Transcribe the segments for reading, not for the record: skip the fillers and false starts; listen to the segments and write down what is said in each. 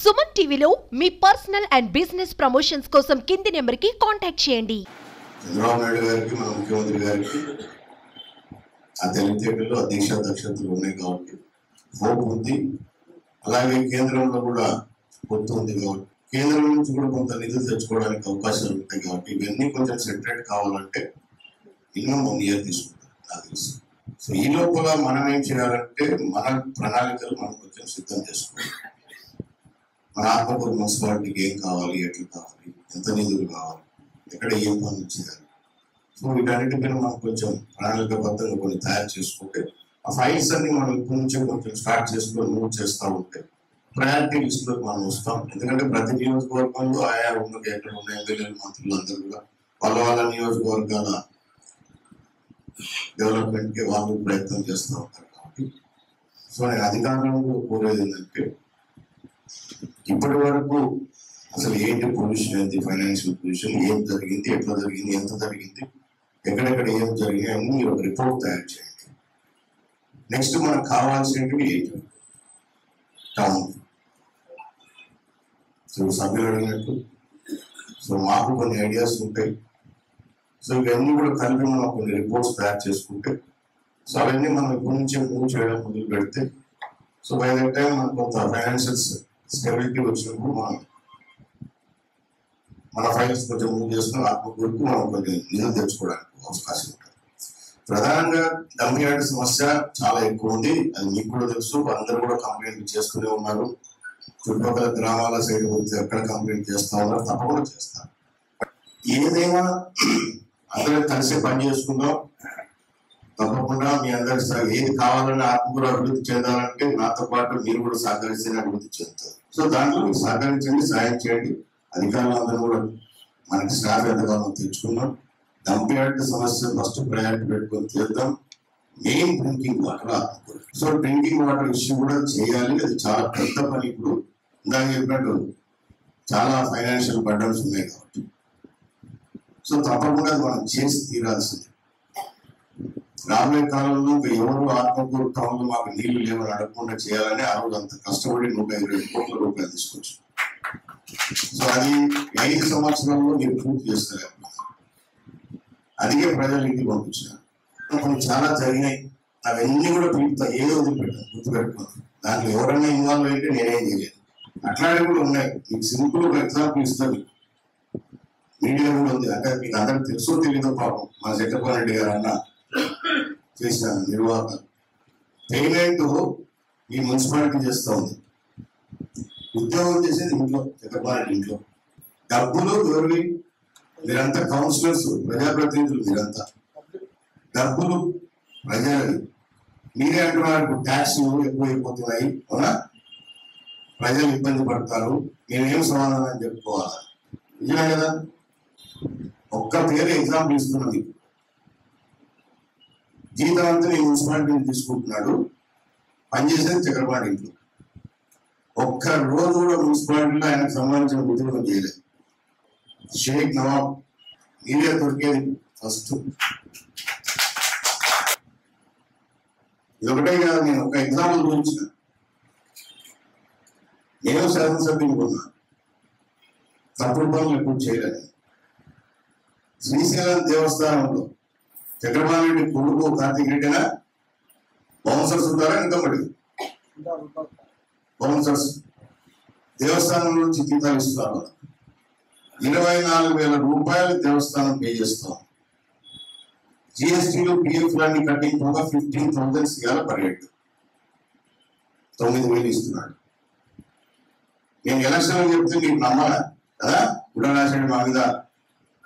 సుమన్ టీవీలో మీ personal and business promotions కోసం కింది నెంబర్కి కాంటాక్ట్ చేయండి. చంద్రబాబు నాయుడు గారికి మన ముఖ్యమంత్రి గారికి ఆ తెలివితేటలు దక్షతలు ఉన్నాయి కాబట్టి హోప్ ఉంది. అలాగే కేంద్రంలో కూడా పొత్తు ఉంది కాబట్టి కేంద్రం నుంచి కూడా కొంత నిధులు తెచ్చుకోవడానికి అవకాశాలు ఉంటాయి కాబట్టి ఇవన్నీ కొంచెం సెటరేట్ కావాలంటే మినిమం 1 year తీసుకుంటాం నాకు తెలుసు. సో ఈ లోపల మనం ఏం చేయాలంటే మన ప్రణాళికలు మనం కొంచెం సిద్ధం చేసుకోవాలి. మన ఆత్మకూరు మున్సిపాలిటీకి ఏం కావాలి, ఎట్లా కావాలి, ఎంత నిధులు కావాలి, ఎక్కడ ఏం పనులు చేయాలి. సో వీటన్నిటిపైన మనం కొంచెం ప్రణాళికబద్ధంగా కొన్ని తయారు చేసుకుంటే ఆ ఫైల్స్ అన్ని మనం ఇప్పటి నుంచే కొంచెం స్టార్ట్ చేసుకొని మూవ్ చేస్తూ ఉంటే ప్రయారిటీ లిస్టులోకి మనం వస్తాం. ఎందుకంటే ప్రతి నియోజకవర్గంలో ఆయా ఉన్నది ఎక్కడ ఉన్న ఎమ్మెల్యేలు మంత్రులు అందరూ కూడా వాళ్ళ నియోజకవర్గాల డెవలప్మెంట్కి వాళ్ళు ప్రయత్నం చేస్తూ ఉంటారు కాబట్టి సో నేను అధికారులను కోరేది ఏంటంటే ఇప్పటి వరకు అసలు ఏంటి పొజిషన్, ఏంటి ఫైనాన్షియల్ పొజిషన్, ఏం జరిగింది, ఎట్లా జరిగింది, ఎంత జరిగింది, ఎక్కడెక్కడ ఏం జరిగింది అని మీరు ఒక రిపోర్ట్ తయారు చేయండి. నెక్స్ట్ మనకు కావాల్సినవి ఏంటి టౌన్. సో సభ్యులు అడిగినట్టు సో మాకు కొన్ని ఐడియాస్ ఉంటాయి. సో ఇవన్నీ కూడా కలిపి మనం కొన్ని రిపోర్ట్స్ తయారు చేసుకుంటే సో అవన్నీ మనం ఇప్పటి నుంచే మూవ్ చేయడం మొదలు పెడితే సో బై దట్ టైం మనకు కొంత ఫైనాన్షియల్ స్టెబిలిటీ వచ్చినప్పుడు మన ఫైల్స్ కొంచెం మూవ్ చేసుకుని ఆత్మకూరుకు మనం కొంచెం నిధులు తెచ్చుకోవడానికి అవకాశం ఉంటుంది. ప్రధానంగా డంపింగ్ సమస్య చాలా ఎక్కువ ఉంది. అది మీకు కూడా తెలుసు. అందరూ కూడా కంప్లైంట్ చేస్తూనే ఉన్నారు. చుట్టుపక్కల గ్రామాల సైడ్ వచ్చి ఎక్కడ కంప్లైంట్ చేస్తా ఉన్నారు, తప్పకుండా చేస్తారు. ఏదైనా అందరూ కలిసి పని చేసుకుందాం. తప్పకుండా మీ అందరి ఏది కావాలని ఆత్మకూరు అభివృద్ధి చెందాలంటే నాతో పాటు మీరు కూడా సహకరిస్తేనే అభివృద్ధి చెందుతారు. సో దాంట్లో మీరు సహకరించండి, సాయం చేయండి. అధికారులు అందరూ కూడా మనకి స్టాఫ్ ఎంతగానో తెచ్చుకున్నాం. డంపింగ్ సమస్య ఫస్ట్ ప్రయారిటీ పెట్టుకొని చేద్దాం. Main drinking water Atmakur. So drinking water issue కూడా చేయాలి. అది చాలా పెద్ద పని. ఇప్పుడు ఇందాక చెప్పినట్టు చాలా ఫైనాన్షియల్ బర్డన్స్ ఉన్నాయి కాబట్టి సో తప్పకుండా అది మనం చేసి తీరాల్సింది. రాబోయే కాలంలో ఇంకా ఎవరు ఆత్మకూరు టౌన్ లో మాకు నీళ్లు లేవని అడగకుండా చేయాలని ఆ రోజు అంత కష్టపడి 122 కోట్ల రూపాయలు తీసుకొచ్చు. సో అది 5 సంవత్సరాల్లో మీరు పూర్తి చేస్తారు. అదిగే ప్రజలు ఇంటికి పంపించారు. కొన్ని చాలా జరిగినాయి. అవన్నీ కూడా పిలుపుతా ఏదో వదిలిపెట్టాను, గుర్తుపెట్టుకోండి. దాంట్లో ఎవరైనా ఇన్వాల్వ్ అయితే నేనేం చేయలేదు. అట్లాంటివి కూడా ఉన్నాయి. మీకు సింపుల్ ఒక ఎగ్జాంపుల్ ఇస్తాను. మీడియా కూడా ఉంది. అంటే మీకు అందరికి తెలుసో తెలీదో పాపం మన చక్రపాణి రెడ్డి గారు అన్న చేసిన నిర్వాహక పేమెంట్ ఈ మున్సిపాలిటీ చేస్తూ ఉంది. ఉద్యోగం చేసేది ఇంట్లో, చక్రపాణి ఇంట్లో. డబ్బులు ఎవరివి? మీరంతా కౌన్సిలర్స్, ప్రజాప్రతినిధులు, మీరంతా డబ్బులు ప్రజలవి. మీరే అంటున్నారు ట్యాక్స్ ఎక్కువైపోతున్నాయి, అవునా? ప్రజలు ఇబ్బంది పడతారు, నేనేం సమాధానం చెప్పుకోవాలా? నిజమే కదా? ఒక్క పేరు ఎగ్జాంపుల్ ఇస్తున్నా మీకు. జీతం ఈ మున్సిపాలిటీని తీసుకుంటున్నాడు, పనిచేసేది చక్రపాణి ఇంట్లో. ఒక్క రోజు కూడా మున్సిపాలిటీలో ఆయనకు సంబంధించిన ఉద్యోగం చేయలేదు. షేక్ నవాబ్ మీడియా దొరికేది ఫస్ట్. ఇది ఒకటే కాదు, నేను ఒక ఎగ్జాంపుల్ గురించిన. నేను శాసనసభ్యులు ఉన్నా, తప్పుడు పనులు ఎప్పుడు చేయలేదు. శ్రీశైలం దేవస్థానంలో చక్రపాణి రెడ్డి కొడుకు కార్తీక్ రెడ్డినా బౌన్సర్స్ ఉంటారా? ఇంకా పడి బౌన్సర్స్ దేవస్థానం నుంచి జీతాలు ఇస్తున్నారు. 24,000 రూపాయలు దేవస్థానం పే చేస్తాం. జిఎస్టీలు పిఎఫ్ అన్ని కట్టింగ్ పోగా 15,000 ఇవ్వాలి పర్ హెడ్. 9,000 ఇస్తున్నాడు. నేను ఎలక్షన్ చెప్తే మీకు నమ్మాలా కదా? గుడరాశి మా మీద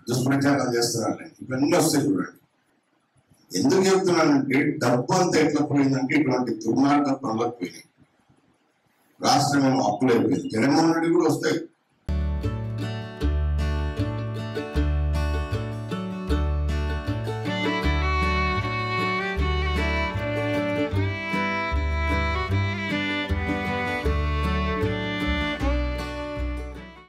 దుష్ప్రచారం చేస్తున్నాను. ఇవన్నీ వస్తాయి చూడండి. ఎందుకు చెప్తున్నానంటే డబ్బు అంతా ఎట్లా పోయిందంటే ఇటువంటి దుర్మార్గ పనులకు పోయినాయి. రాష్ట్రం ఏమో అప్పులైపోయింది. జగన్మోహన్ రెడ్డి కూడా వస్తాయి.